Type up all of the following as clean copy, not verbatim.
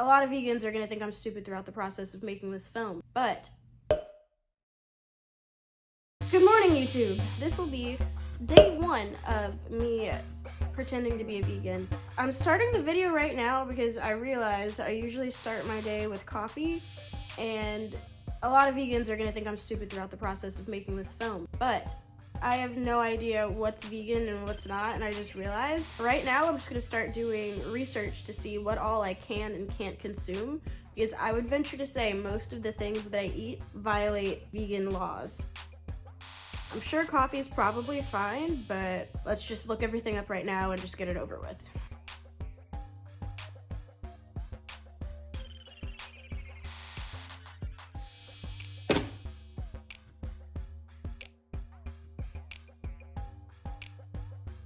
A lot of vegans are gonna think I'm stupid throughout the process of making this film, but good morning, YouTube. This will be day one of me pretending to be a vegan. I'm starting the video right now because I realized I usually start my day with coffee, and a lot of vegans are gonna think I'm stupid throughout the process of making this film, but I have no idea what's vegan and what's not, and I just realized. Right now I'm just gonna start doing research to see what all I can and can't consume, because I would venture to say most of the things that I eat violate vegan laws. I'm sure coffee is probably fine, but let's just look everything up right now and just get it over with.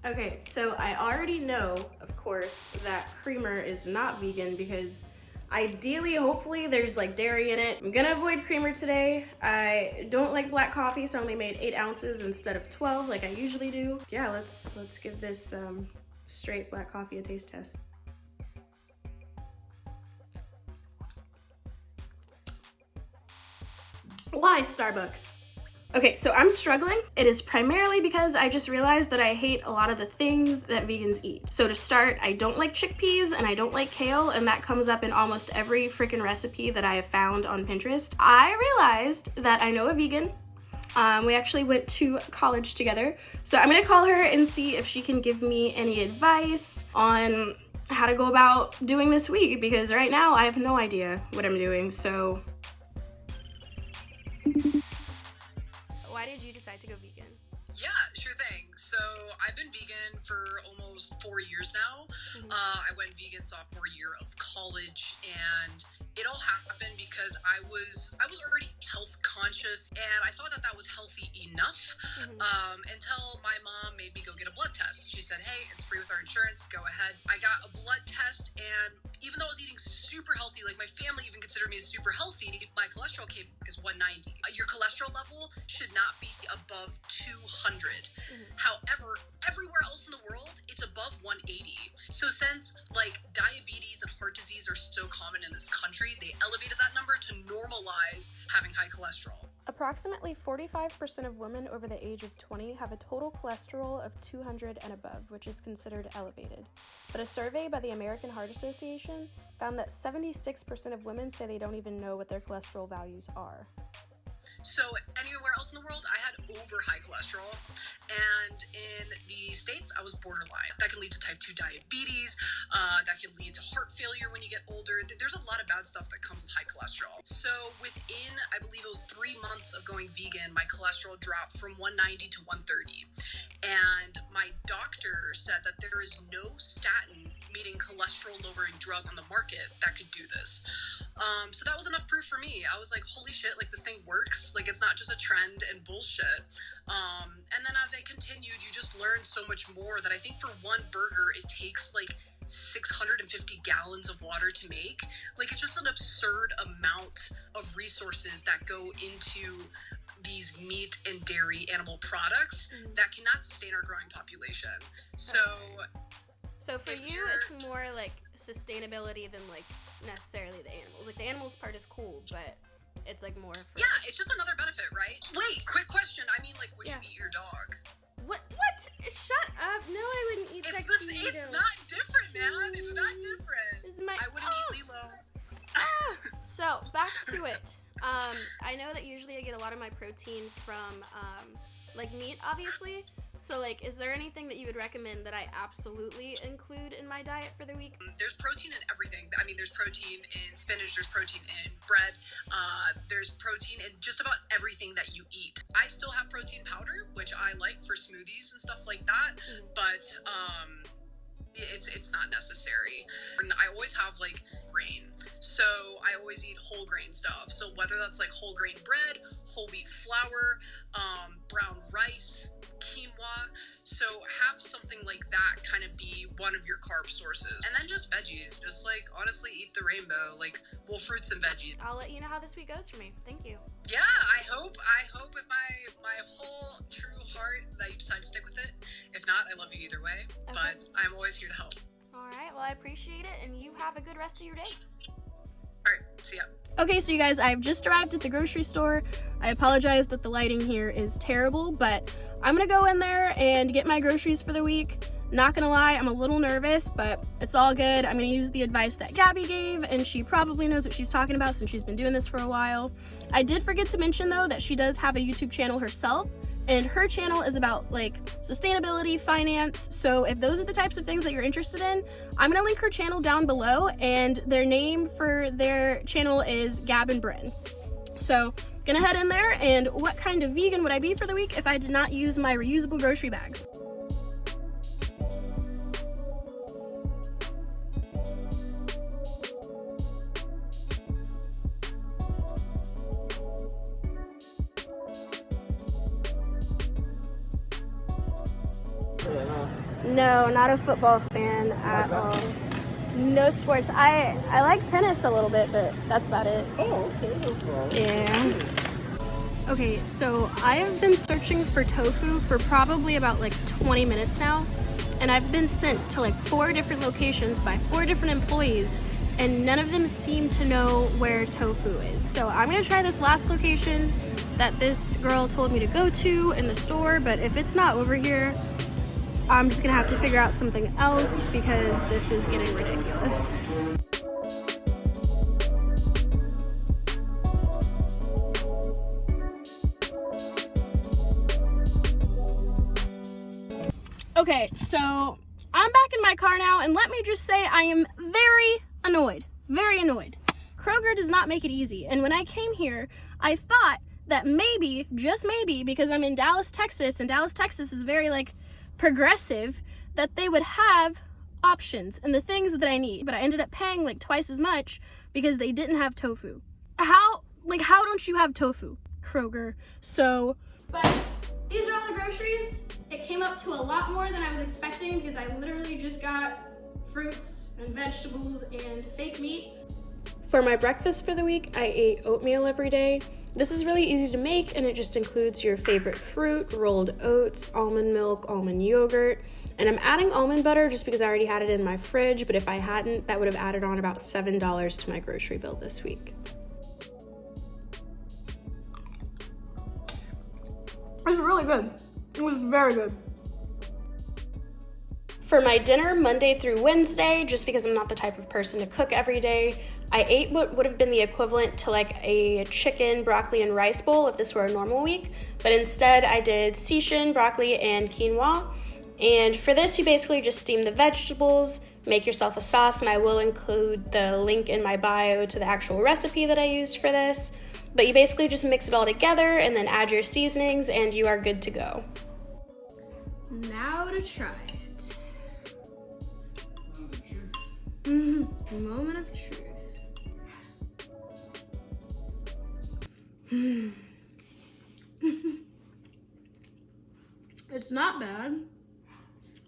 Okay, so I already know, of course, that creamer is not vegan because ideally, hopefully, there's like dairy in it. I'm gonna avoid creamer today. I don't like black coffee, so I only made 8 ounces instead of 12 like I usually do. Yeah, let's give this straight black coffee a taste test. Why Starbucks? Okay, so I'm struggling. It is primarily because I just realized that I hate a lot of the things that vegans eat. So to start, I don't like chickpeas and I don't like kale, and that comes up in almost every freaking recipe that I have found on Pinterest. I realized that I know a vegan. We actually went to college together. So I'm gonna call her and see if she can give me any advice on how to go about doing this week, because right now I have no idea what I'm doing, so. Why did you decide to go vegan? Yeah, sure thing. So I've been vegan for almost 4 years now. I went vegan sophomore year of college, and it all happened because I was already health conscious, and I thought that was healthy enough until my mom made me go get a blood test. She said, "Hey, it's free with our insurance. Go ahead." I got a blood test, and even though I was eating super healthy, like my family even considered me as super healthy, my cholesterol came as 190. Your cholesterol level should not be above 200. However, everywhere else in the world, it's above 180. So since like diabetes and heart disease are so common in this country, they elevated that number to normalize having high cholesterol. Approximately 45% of women over the age of 20 have a total cholesterol of 200 and above, which is considered elevated. But a survey by the American Heart Association found that 76% of women say they don't even know what their cholesterol values are. So anywhere else in the world, I had over high cholesterol, and in the States, I was borderline. That can lead to type 2 diabetes, that can lead to heart failure when you get older. There's a lot of bad stuff that comes with high cholesterol. So within, I believe it was 3 months of going vegan, my cholesterol dropped from 190 to 130. And my doctor said that there is no statin, meaning cholesterol lowering drug on the market that could do this. So that was enough proof for me. I was like, holy shit, like this thing works. Like it's not just a trend and bullshit. And then as I continued, you just learn so much more that I think for one burger, it takes like 650 gallons of water to make. Like it's just an absurd amount of resources that go into these meat and dairy animal products that cannot sustain our growing population. So for you, it's more like sustainability than like necessarily the animals. Like the animals part is cool, but it's like more for... Yeah, it's just another benefit, right? Wait, quick question. I mean, like, would you eat your dog? What? Shut up. No, I wouldn't eat tuxedo. It's not different, man. It's not different. I wouldn't eat Lilo. So, back to it. I know that usually I get a lot of my protein from, like, meat, obviously. So, like, is there anything that you would recommend that I absolutely include in my diet for the week? There's protein in everything. I mean, there's protein in spinach, there's protein in bread, there's protein in just about everything that you eat. I still have protein powder, which I like for smoothies and stuff like that, but it's not necessary. And I always have like grain, so I always eat whole grain stuff. So whether that's like whole grain bread, whole wheat flour, brown rice, quinoa, so have something like that kind of be one of your carb sources. And then just veggies, just like honestly eat the rainbow, like well, fruits and veggies. I'll let you know how this week goes for me. Thank you. Yeah, I hope with my whole true heart that you decide to stick with it. If not, I love you either way, but I'm always here to help. All right, well, I appreciate it, and you have a good rest of your day. right, see ya. Okay, so you guys, I've just arrived at the grocery store. I apologize that the lighting here is terrible, but I'm gonna go in there and get my groceries for the week. Not gonna lie, I'm a little nervous, but it's all good. I'm gonna use the advice that Gabby gave, and she probably knows what she's talking about since she's been doing this for a while. I did forget to mention though that she does have a YouTube channel herself, and her channel is about like sustainability, finance. So if those are the types of things that you're interested in, I'm gonna link her channel down below, and their name for their channel is Gab and Bren. So gonna head in there, and what kind of vegan would I be for the week if I did not use my reusable grocery bags? No, not a football fan at all. No sports. I like tennis a little bit, but that's about it. Oh, okay. Yeah. Okay, so I have been searching for tofu for probably about like 20 minutes now, and I've been sent to like 4 different locations by 4 different employees, and none of them seem to know where tofu is. So I'm gonna try this last location that this girl told me to go to in the store, but if it's not over here, I'm just gonna have to figure out something else because this is getting ridiculous. Okay, so I'm back in my car now, and let me just say I am very annoyed. Very annoyed. Kroger does not make it easy, and when I came here, I thought that maybe, just maybe, because I'm in Dallas, Texas, and Dallas, Texas is very like progressive, that they would have options and the things that I need, but I ended up paying like twice as much because they didn't have tofu. How don't you have tofu, Kroger? So, but these are all the groceries. It came up to a lot more than I was expecting because I literally just got fruits and vegetables and fake meat. For my breakfast for the week, I ate oatmeal every day. This is really easy to make, and it just includes your favorite fruit, rolled oats, almond milk, almond yogurt, and I'm adding almond butter just because I already had it in my fridge, but if I hadn't, that would have added on about $7 to my grocery bill this week. It was really good. It was very good. For my dinner, Monday through Wednesday, just because I'm not the type of person to cook every day, I ate what would have been the equivalent to like a chicken, broccoli, and rice bowl if this were a normal week, but instead I did seitan, broccoli, and quinoa. And for this, you basically just steam the vegetables, make yourself a sauce, and I will include the link in my bio to the actual recipe that I used for this. But you basically just mix it all together and then add your seasonings, and you are good to go. Now to try it. Moment of truth. It's not bad.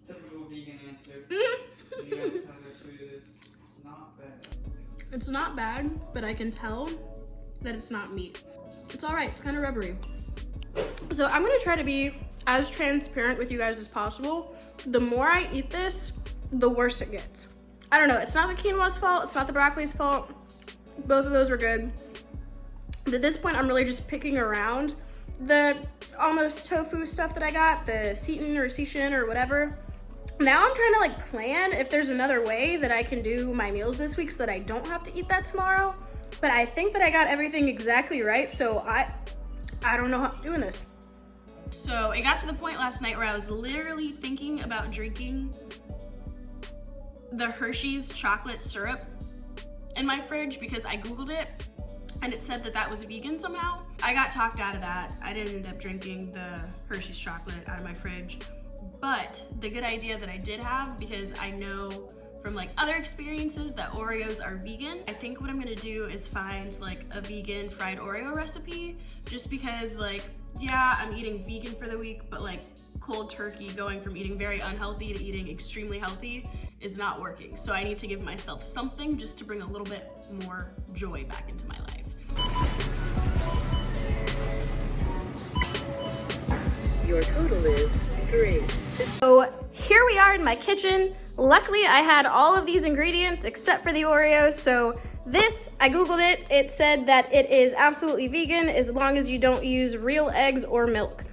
Typical vegan answer. You guys know their food is. It's not bad. It's not bad, but I can tell that it's not meat. It's all right. It's kind of rubbery. So I'm gonna try to be as transparent with you guys as possible. The more I eat this, the worse it gets. I don't know. It's not the quinoa's fault. It's not the broccoli's fault. Both of those were good. But at this point, I'm really just picking around the almost tofu stuff that I got, the seitan or whatever. Now I'm trying to like plan if there's another way that I can do my meals this week so that I don't have to eat that tomorrow. But I think that I got everything exactly right, so I don't know how I'm doing this. So it got to the point last night where I was literally thinking about drinking the Hershey's chocolate syrup in my fridge because I Googled it and it said that that was vegan somehow. I got talked out of that. I didn't end up drinking the Hershey's chocolate out of my fridge. But the good idea that I did have, because I know from like other experiences that Oreos are vegan, I think what I'm gonna do is find like a vegan fried Oreo recipe, just because like, yeah, I'm eating vegan for the week, but like cold turkey going from eating very unhealthy to eating extremely healthy is not working. So I need to give myself something just to bring a little bit more joy back into my life. Your total is 3. So here we are in my kitchen. Luckily I had all of these ingredients except for the Oreos, so This, I Googled it. It said that it is absolutely vegan as long as you don't use real eggs or milk.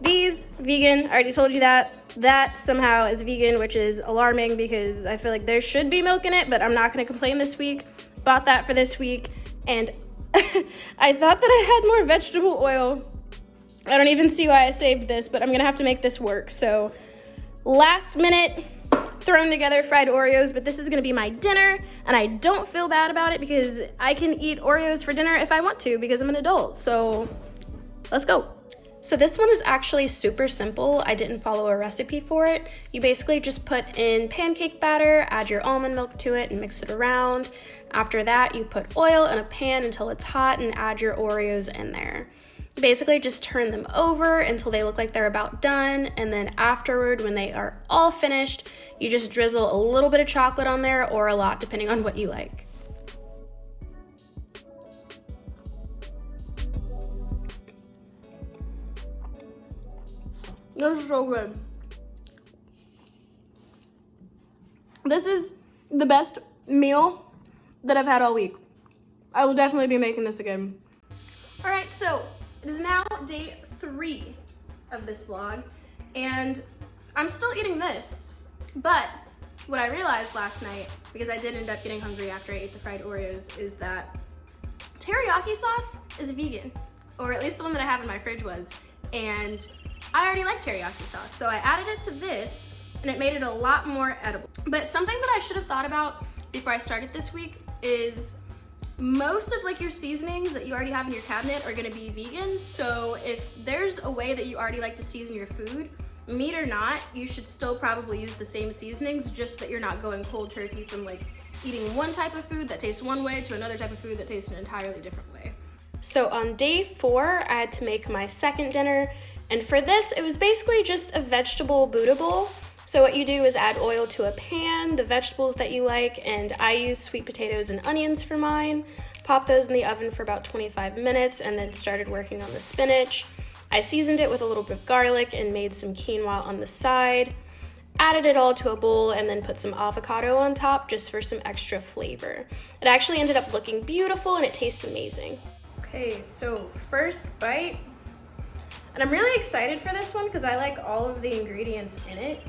These, vegan, I already told you that. That somehow is vegan, which is alarming because I feel like there should be milk in it, but I'm not gonna complain this week. Bought that for this week, and I thought that I had more vegetable oil. I don't even see why I saved this, but I'm gonna have to make this work. So, last minute, thrown together fried Oreos, but this is gonna be my dinner, and I don't feel bad about it because I can eat Oreos for dinner if I want to because I'm an adult. So, let's go. So this one is actually super simple. I didn't follow a recipe for it. You basically just put in pancake batter, add your almond milk to it, and mix it around. After that, you put oil in a pan until it's hot and add your Oreos in there. You basically just turn them over until they look like they're about done, and then afterward, when they are all finished, you just drizzle a little bit of chocolate on there or a lot, depending on what you like. This is so good. This is the best meal that I've had all week. I will definitely be making this again. All right, so it is now day 3 of this vlog, and I'm still eating this. But what I realized last night, because I did end up getting hungry after I ate the fried Oreos, is that teriyaki sauce is vegan, or at least the one that I have in my fridge was, and I already like teriyaki sauce, so I added it to this, and it made it a lot more edible. But something that I should have thought about before I started this week is most of like your seasonings that you already have in your cabinet are gonna be vegan, so if there's a way that you already like to season your food, meat or not, you should still probably use the same seasonings, just that you're not going cold turkey from like eating one type of food that tastes one way to another type of food that tastes an entirely different way. So on day 4, I had to make my second dinner. And for this, it was basically just a vegetable Buddha bowl. So what you do is add oil to a pan, the vegetables that you like, and I use sweet potatoes and onions for mine. Pop those in the oven for about 25 minutes and then started working on the spinach. I seasoned it with a little bit of garlic and made some quinoa on the side. Added it all to a bowl and then put some avocado on top just for some extra flavor. It actually ended up looking beautiful and it tastes amazing. Okay, so first bite. And I'm really excited for this one because I like all of the ingredients in it.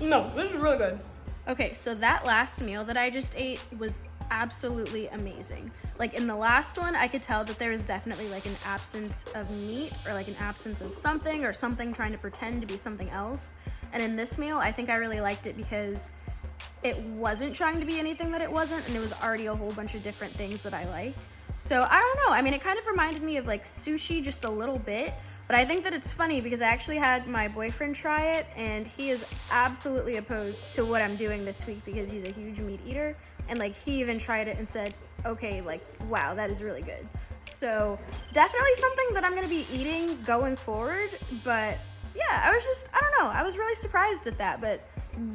No, this is really good. Okay, so that last meal that I just ate was absolutely amazing. Like in the last one, I could tell that there was definitely like an absence of meat or like an absence of something or something trying to pretend to be something else. And in this meal, I think I really liked it because it wasn't trying to be anything that it wasn't, and it was already a whole bunch of different things that I like. So I don't know, I mean, it kind of reminded me of like sushi just a little bit, but I think that it's funny because I actually had my boyfriend try it and he is absolutely opposed to what I'm doing this week because he's a huge meat eater, and like he even tried it and said, okay, like, wow, that is really good. So definitely something that I'm gonna be eating going forward, but yeah, I don't know, I was really surprised at that, but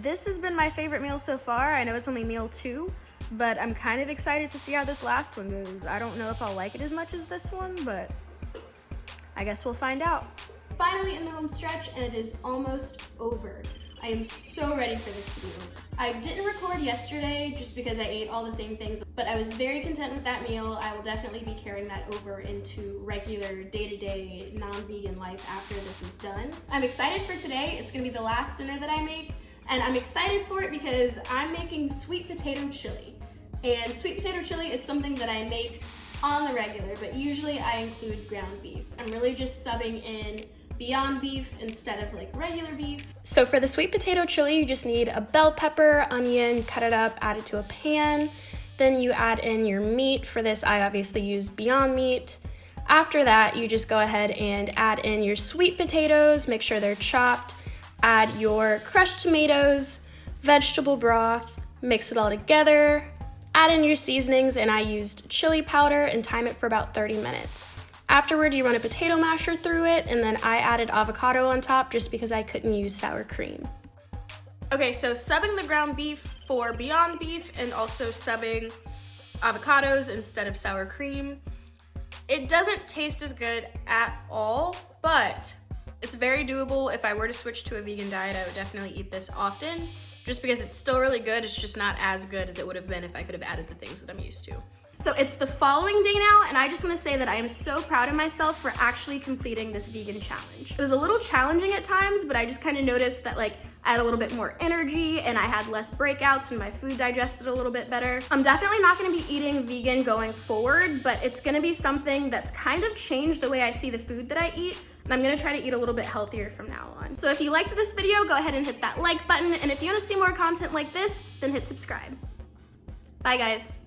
this has been my favorite meal so far. I know it's only meal 2, but I'm kind of excited to see how this last one goes. I don't know if I'll like it as much as this one, but I guess we'll find out. Finally in the home stretch, and it is almost over. I am so ready for this to be over. I didn't record yesterday just because I ate all the same things, but I was very content with that meal. I will definitely be carrying that over into regular day-to-day non-vegan life after this is done. I'm excited for today. It's gonna be the last dinner that I make, and I'm excited for it because I'm making sweet potato chili. And sweet potato chili is something that I make on the regular, but usually I include ground beef. I'm really just subbing in Beyond Beef instead of like regular beef. So for the sweet potato chili, you just need a bell pepper, onion, cut it up, add it to a pan. Then you add in your meat. For this, I obviously use Beyond Meat. After that, you just go ahead and add in your sweet potatoes, make sure they're chopped, add your crushed tomatoes, vegetable broth, mix it all together, add in your seasonings, and I used chili powder and time it for about 30 minutes. Afterward, you run a potato masher through it, and then I added avocado on top just because I couldn't use sour cream. Okay, so subbing the ground beef for Beyond Beef and also subbing avocados instead of sour cream. It doesn't taste as good at all, but it's very doable. If I were to switch to a vegan diet, I would definitely eat this often. just because it's still really good. It's just not as good as it would have been if I could have added the things that I'm used to. So it's the following day now, and I just want to say that I am so proud of myself for actually completing this vegan challenge. It was a little challenging at times, but I just kind of noticed that like I had a little bit more energy and I had less breakouts and my food digested a little bit better. I'm definitely not going to be eating vegan going forward, but it's going to be something that's kind of changed the way I see the food that I eat, and I'm going to try to eat a little bit healthier from now on. So if you liked this video, go ahead and hit that like button, and if you want to see more content like this, then hit subscribe. Bye guys.